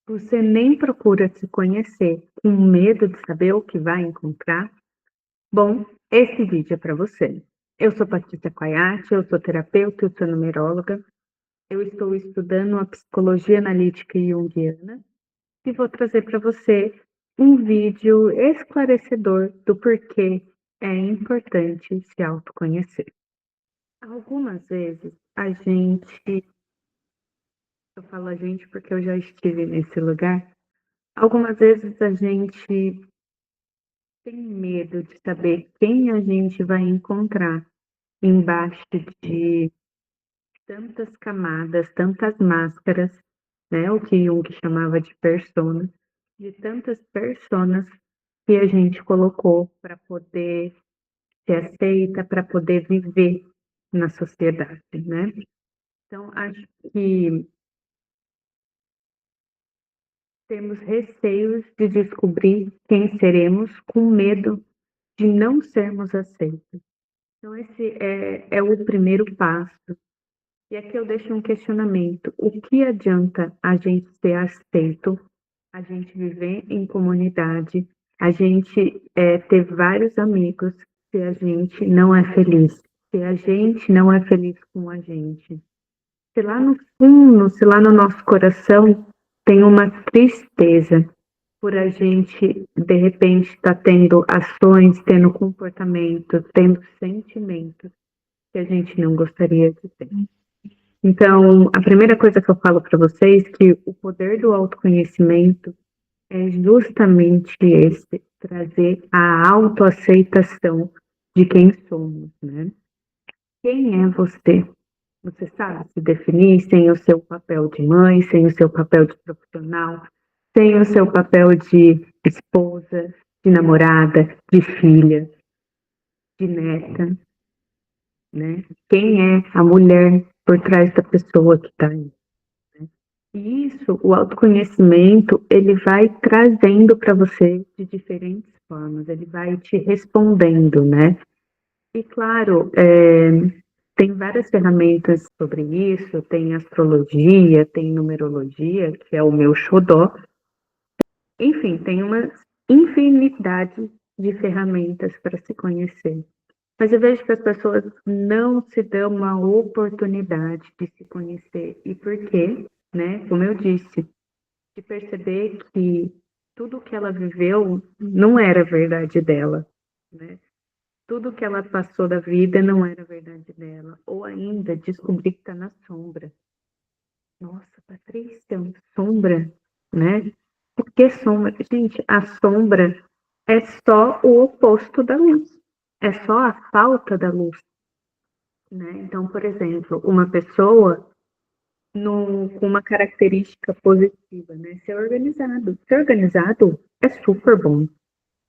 Você nem procura se conhecer, com medo de saber o que vai encontrar? Bom, esse vídeo é para você. Eu sou Patrícia Quaiate, eu sou terapeuta, eu sou numeróloga. Eu estou estudando a psicologia analítica junguiana e vou trazer para você um vídeo esclarecedor do porquê é importante se autoconhecer. Algumas vezes eu falo a gente porque eu já estive nesse lugar. Algumas vezes a gente tem medo de saber quem a gente vai encontrar embaixo de tantas camadas, tantas máscaras, né? O que Jung chamava de persona, de tantas personas que a gente colocou para poder ser aceita, para poder viver na sociedade, né? Então, acho que temos receios de descobrir quem seremos com medo de não sermos aceitos. Então, esse é o primeiro passo. E aqui eu deixo um questionamento: o que adianta a gente ser aceito, a gente viver em comunidade, a gente ter vários amigos, se a gente não é feliz? Se a gente não é feliz com a gente? Se lá no fundo, se lá no nosso coração tem uma tristeza por a gente, de repente, estar tendo ações, tendo comportamentos, tendo sentimentos que a gente não gostaria de ter. Então, a primeira coisa que eu falo para vocês é que o poder do autoconhecimento é justamente esse, trazer a autoaceitação de quem somos, né? Quem é você? Você sabe se definir sem o seu papel de mãe, sem o seu papel de profissional, sem o seu papel de esposa, de namorada, de filha, de neta, né? Quem é a mulher por trás da pessoa que está aí? E isso, o autoconhecimento, ele vai trazendo para você de diferentes formas, ele vai te respondendo, né? E claro, tem várias ferramentas sobre isso, tem astrologia, tem numerologia, que é o meu xodó. Enfim, tem uma infinidade de ferramentas para se conhecer. Mas eu vejo que as pessoas não se dão uma oportunidade de se conhecer. E por quê? Né? Como eu disse, de perceber que tudo que ela viveu não era verdade dela, né? Tudo que ela passou da vida não era verdade dela. Ou ainda descobrir que está na sombra. Nossa, Patrícia, sombra, né? Por que sombra? Gente, a sombra é só o oposto da luz. É só a falta da luz, né? Então, por exemplo, uma pessoa com uma característica positiva, né? Ser organizado. Ser organizado é super bom,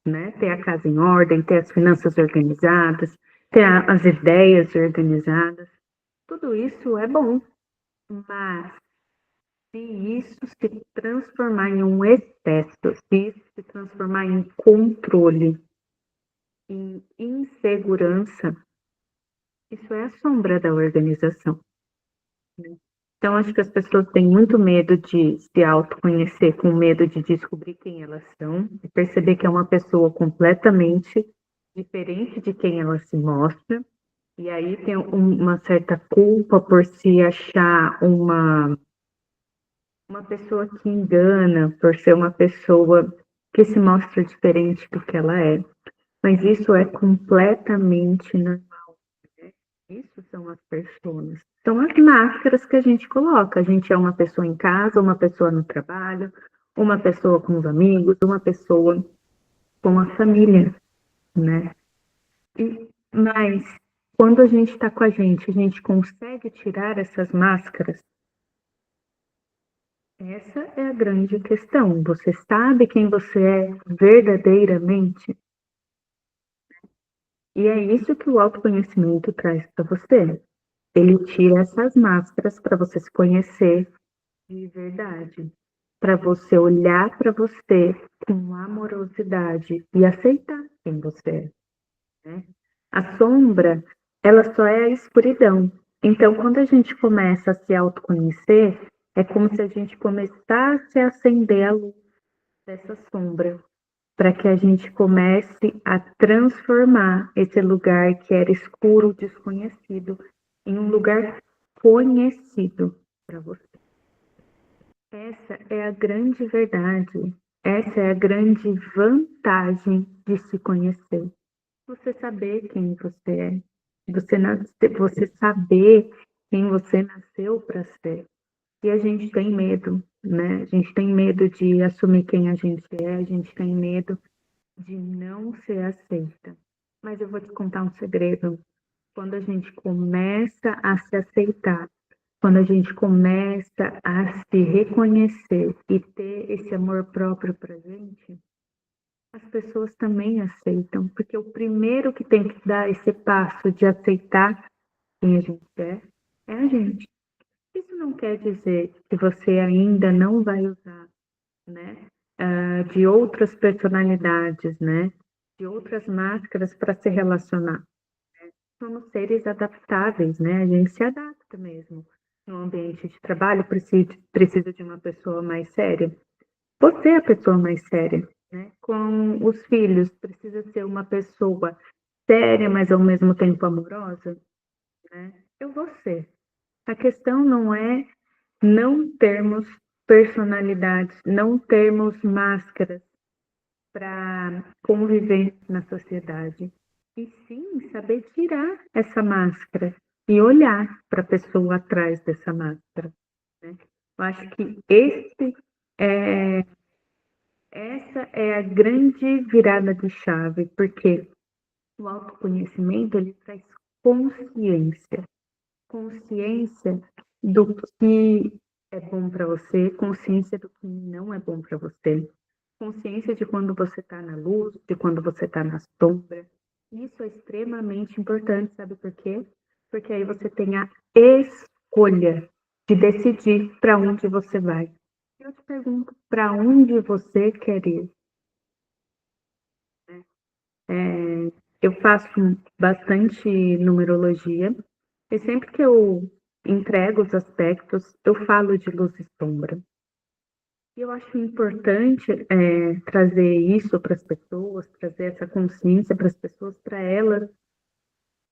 né? Ter a casa em ordem, ter as finanças organizadas, ter as ideias organizadas. Tudo isso é bom, mas se isso se transformar em um excesso, se isso se transformar em controle, em insegurança, isso é a sombra da organização, né? Então, acho que as pessoas têm muito medo de se autoconhecer, com medo de descobrir quem elas são, de perceber que é uma pessoa completamente diferente de quem ela se mostra. E aí tem uma certa culpa por se achar uma pessoa que engana, por ser uma pessoa que se mostra diferente do que ela é. Mas isso é completamente normal, né? Isso são as pessoas. São as máscaras que a gente coloca. A gente é uma pessoa em casa, uma pessoa no trabalho, uma pessoa com os amigos, uma pessoa com a família, né? Mas quando a gente está com a gente consegue tirar essas máscaras? Essa é a grande questão. Você sabe quem você é verdadeiramente? E é isso que o autoconhecimento traz para você. Ele tira essas máscaras para você se conhecer de verdade, para você olhar para você com amorosidade e aceitar quem você é, né? A sombra, ela só é a escuridão. Então, quando a gente começa a se autoconhecer, É como se a gente começasse a acender a luz dessa sombra, para que a gente comece a transformar esse lugar que era escuro, desconhecido, em um lugar conhecido para você. Essa é a grande verdade, essa é a grande vantagem de se conhecer. Você saber quem você é, você saber quem você nasceu para ser. E a gente tem medo, né? A gente tem medo de assumir quem a gente é, a gente tem medo de não ser aceita. Mas eu vou te contar um segredo. Quando a gente começa a se aceitar, quando a gente começa a se reconhecer e ter esse amor próprio pra gente, as pessoas também aceitam, porque o primeiro que tem que dar esse passo de aceitar quem a gente é a gente. Isso não quer dizer que você ainda não vai usar, né, de outras personalidades, né, de outras máscaras para se relacionar. Somos seres adaptáveis, né? A gente se adapta mesmo. No ambiente de trabalho, precisa de uma pessoa mais séria. Você é a pessoa mais séria, né? Com os filhos, precisa ser uma pessoa séria, mas ao mesmo tempo amorosa, né? Eu vou ser. A questão não é não termos personalidades, não termos máscaras para conviver na sociedade. E sim, saber tirar essa máscara e olhar para a pessoa atrás dessa máscara, né? Eu acho que é, essa é a grande virada de chave, porque o autoconhecimento ele traz consciência, consciência do que é bom para você, consciência do que não é bom para você, consciência de quando você está na luz, de quando você está na sombra. Isso é extremamente importante, sabe por quê? Porque aí você tem a escolha de decidir para onde você vai. Eu te pergunto, para onde você quer ir? Eu faço bastante numerologia e sempre que eu entrego os aspectos, eu falo de luz e sombra. E eu acho importante trazer isso para as pessoas, trazer essa consciência para as pessoas, para elas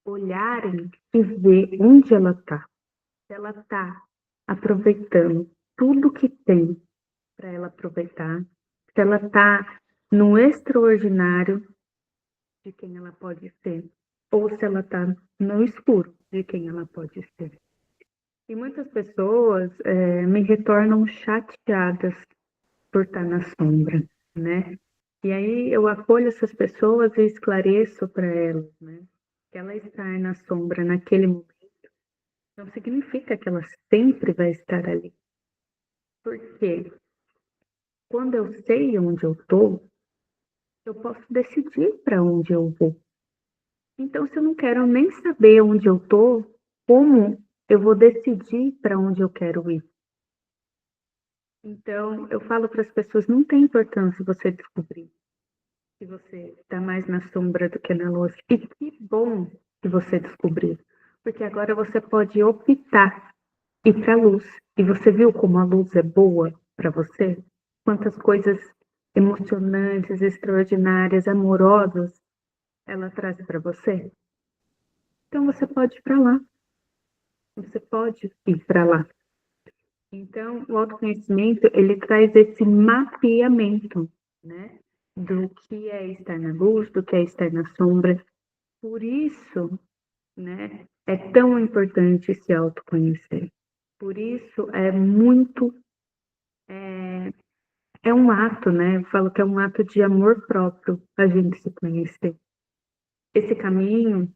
olharem e ver onde ela está. Se ela está aproveitando tudo que tem para ela aproveitar, se ela está no extraordinário de quem ela pode ser, ou se ela está no escuro de quem ela pode ser. E muitas pessoas me retornam chateadas por estar na sombra, né? E aí eu acolho essas pessoas e esclareço para elas, né? Que ela estar na sombra naquele momento não significa que ela sempre vai estar ali. Porque quando eu sei onde eu estou, eu posso decidir para onde eu vou. Então, se eu não quero nem saber onde eu estou, como eu vou decidir para onde eu quero ir? Então, eu falo para as pessoas, não tem importância você descobrir que você está mais na sombra do que na luz. E que bom que você descobriu, porque agora você pode optar ir para a luz. E você viu como a luz é boa para você? Quantas coisas emocionantes, extraordinárias, amorosas ela traz para você? Então você pode ir para lá. Você pode ir para lá. Então, o autoconhecimento, ele traz esse mapeamento, né? Do que é estar na luz, do que é estar na sombra. Por isso, né, é tão importante se autoconhecer. Por isso, é um ato, né? Eu falo que é um ato de amor próprio a gente se conhecer. Esse caminho,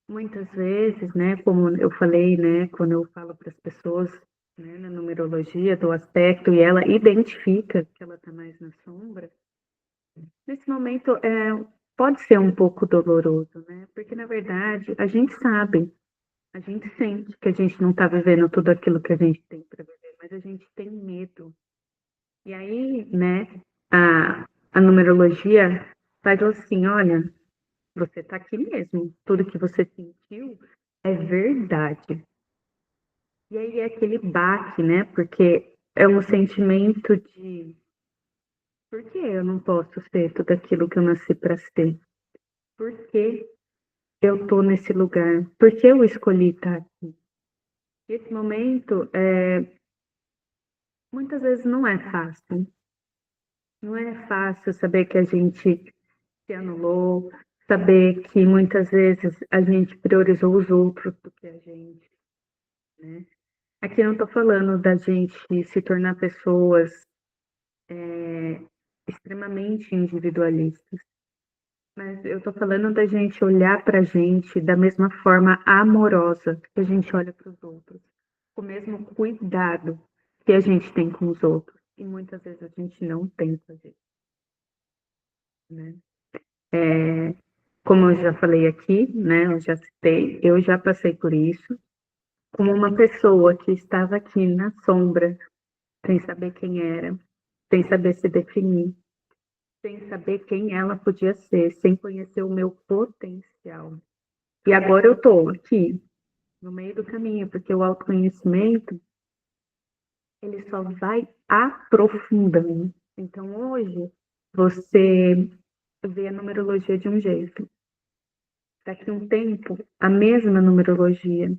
muitas vezes, né, como eu falei, né, quando eu falo para as pessoas, né, na numerologia do aspecto e ela identifica que ela está mais na sombra, nesse momento pode ser um pouco doloroso, né? Porque na verdade a gente sabe, a gente sente que a gente não está vivendo tudo aquilo que a gente tem para viver, mas a gente tem medo. E aí, né, a numerologia faz assim, olha, você está aqui mesmo, tudo que você sentiu é verdade. E aí é aquele baque, né? Porque é um sentimento de por que eu não posso ser tudo aquilo que eu nasci para ser? Por que eu tô nesse lugar? Por que eu escolhi estar aqui? Esse momento, muitas vezes não é fácil. Não é fácil saber que a gente se anulou, saber que muitas vezes a gente priorizou os outros do que a gente, né? Aqui eu não estou falando da gente se tornar pessoas extremamente individualistas, mas eu estou falando da gente olhar para a gente da mesma forma amorosa que a gente olha para os outros, com o mesmo cuidado que a gente tem com os outros. E muitas vezes a gente não tem com a gente, né? Como eu já falei aqui, né, eu já citei, eu já passei por isso, como uma pessoa que estava aqui na sombra, sem saber quem era, sem saber se definir, sem saber quem ela podia ser, sem conhecer o meu potencial. E agora eu estou aqui, no meio do caminho, porque o autoconhecimento, ele só vai aprofundando. Então, hoje, você vê a numerologia de um jeito. Daqui a um tempo, a mesma numerologia,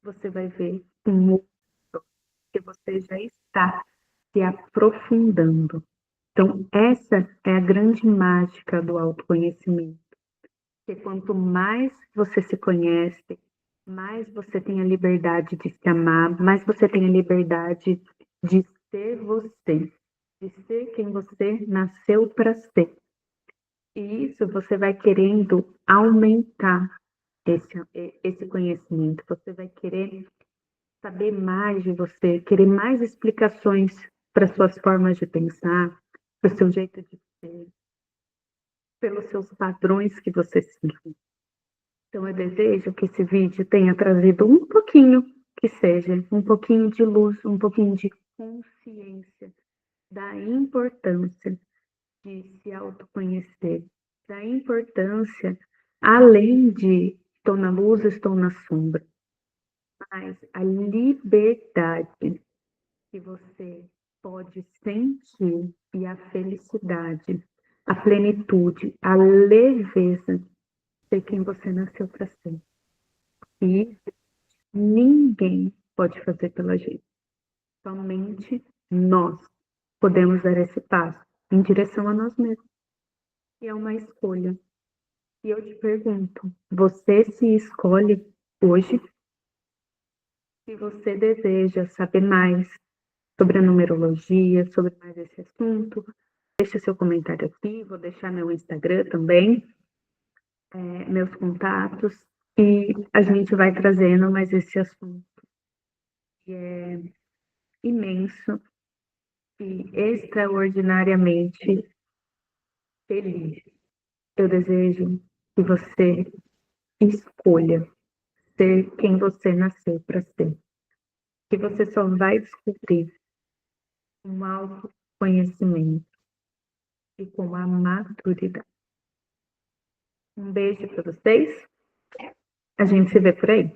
você vai ver um outro, que você já está se aprofundando. Então, essa é a grande mágica do autoconhecimento. Porque quanto mais você se conhece, mais você tem a liberdade de se amar, mais você tem a liberdade de ser você, de ser quem você nasceu para ser. E isso você vai querendo aumentar esse conhecimento, você vai querer saber mais de você, querer mais explicações para suas formas de pensar, para o seu jeito de ser, pelos seus padrões que você segue. Então, eu desejo que esse vídeo tenha trazido um pouquinho, que seja, um pouquinho de luz, um pouquinho de consciência da importância de se autoconhecer, da importância, além de estou na luz, estou na sombra, mas a liberdade que você pode sentir e a felicidade, a plenitude, a leveza de ser quem você nasceu para ser. E ninguém pode fazer pela gente. Somente nós podemos dar esse passo em direção a nós mesmos. E é uma escolha. E eu te pergunto, você se escolhe hoje? Se você deseja saber mais sobre a numerologia, sobre mais esse assunto, deixa seu comentário aqui, vou deixar meu Instagram também, meus contatos, e a gente vai trazendo mais esse assunto que é imenso e extraordinariamente feliz. Eu desejo que você escolha ser quem você nasceu para ser, que você só vai descobrir com autoconhecimento e com a maturidade. Um beijo para vocês. A gente se vê por aí.